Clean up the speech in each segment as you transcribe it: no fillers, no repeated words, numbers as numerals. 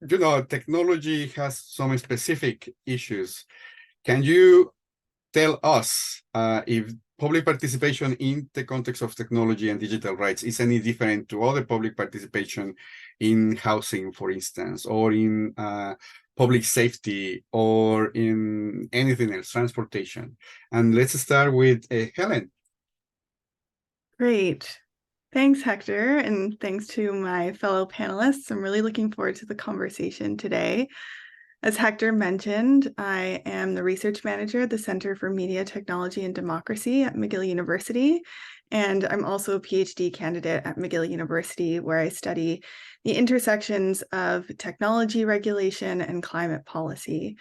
technology has some specific issues. Can you tell us if public participation in the context of technology and digital rights is any different to other public participation in housing, for instance, or in public safety, or in anything else, transportation? And let's start with Helen. Great. Thanks, Hector, and thanks to my fellow panelists. I'm really looking forward to the conversation today. As Hector mentioned, I am the research manager at the Center for Media, Technology, and Democracy at McGill University, and I'm also a Ph.D. candidate at McGill University, where I study the intersections of technology regulation and climate policy.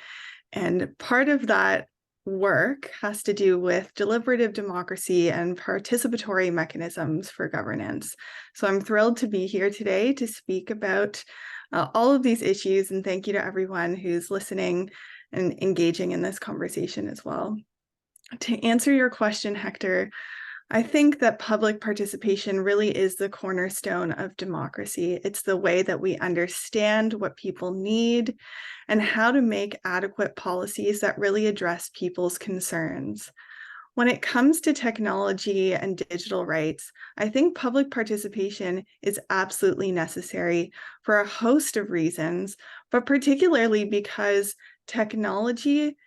And part of that work has to do with deliberative democracy and participatory mechanisms for governance. So I'm thrilled to be here today to speak about all of these issues, and thank you to everyone who's listening and engaging in this conversation as well. To answer your question, Hector, I think that public participation really is the cornerstone of democracy. It's the way that we understand what people need and how to make adequate policies that really address people's concerns. When it comes to technology and digital rights, I think public participation is absolutely necessary for a host of reasons, but particularly because technology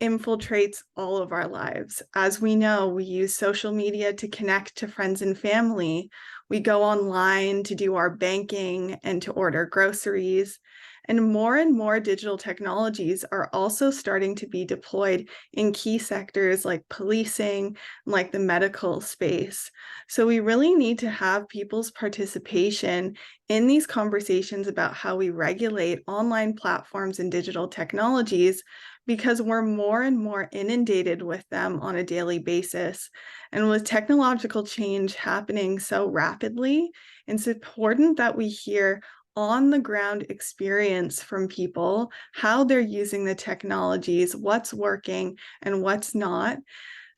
infiltrates all of our lives. As we know, we use social media to connect to friends and family. We go online to do our banking and to order groceries. And more digital technologies are also starting to be deployed in key sectors like policing, like the medical space. So we really need to have people's participation in these conversations about how we regulate online platforms and digital technologies, because we're more and more inundated with them on a daily basis. And with technological change happening so rapidly, it's important that we hear on the ground experience from people, how they're using the technologies, what's working and what's not,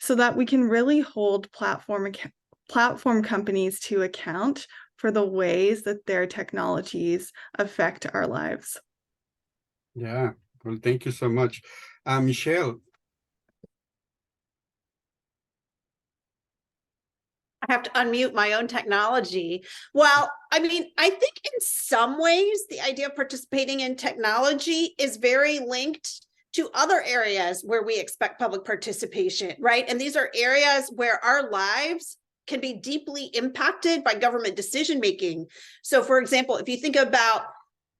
so that we can really hold platform companies to account for the ways that their technologies affect our lives. Yeah, well, thank you so much. Michele. I have to unmute my own technology. Well, I mean, I think in some ways, the idea of participating in technology is very linked to other areas where we expect public participation, right? And these are areas where our lives can be deeply impacted by government decision-making. So for example, if you think about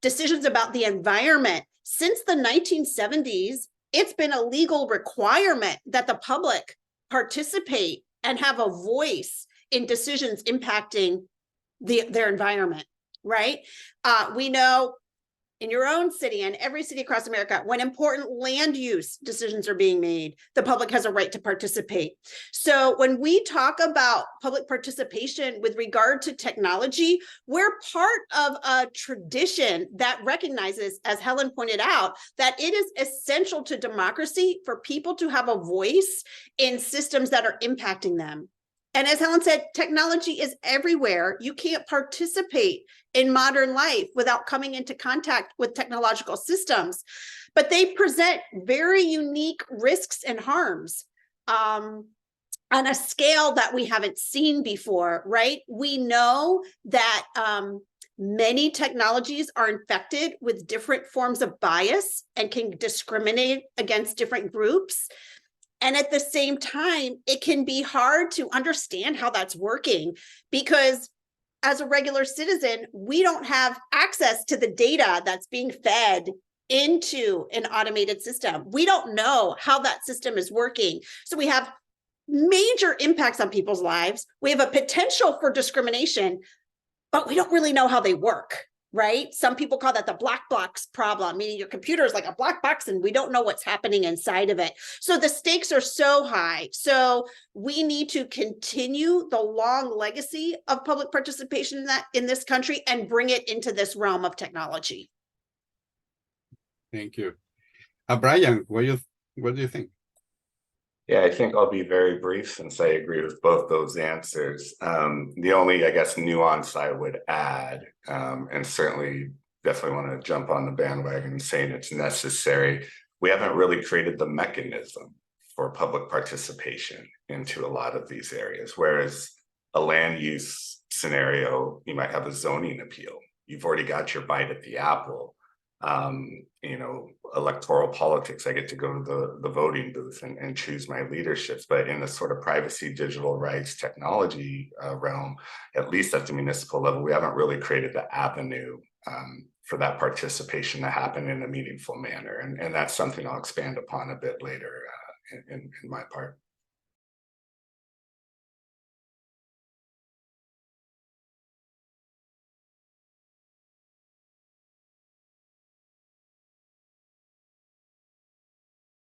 decisions about the environment, since the 1970s, it's been a legal requirement that the public participate and have a voice in decisions impacting their environment, right? We know in your own city and every city across America, when important land use decisions are being made, the public has a right to participate. So when we talk about public participation with regard to technology, we're part of a tradition that recognizes, as Helen pointed out, that it is essential to democracy for people to have a voice in systems that are impacting them. And as Helen said, technology is everywhere. You can't participate in modern life without coming into contact with technological systems, but they present very unique risks and harms on a scale that we haven't seen before, right? We know that many technologies are infected with different forms of bias and can discriminate against different groups. And at the same time, it can be hard to understand how that's working, because as a regular citizen, we don't have access to the data that's being fed into an automated system. We don't know how that system is working. So we have major impacts on people's lives. We have a potential for discrimination, but we don't really know how they work, right? Some people call that the black box problem, meaning your computer is like a black box and we don't know what's happening inside of it. So the stakes are so high. So we need to continue the long legacy of public participation in this country and bring it into this realm of technology. Thank you. Brian, what do you think? Yeah, I think I'll be very brief since I agree with both those answers. The only, I guess, nuance I would add, and certainly definitely want to jump on the bandwagon saying it's necessary. We haven't really created the mechanism for public participation into a lot of these areas. Whereas a land use scenario, you might have a zoning appeal. You've already got your bite at the apple. You know, electoral politics, I get to go to the voting booth and choose my leaderships. But in the sort of privacy, digital rights, technology realm, at least at the municipal level, we haven't really created the avenue for that participation to happen in a meaningful manner. And that's something I'll expand upon a bit later in my part.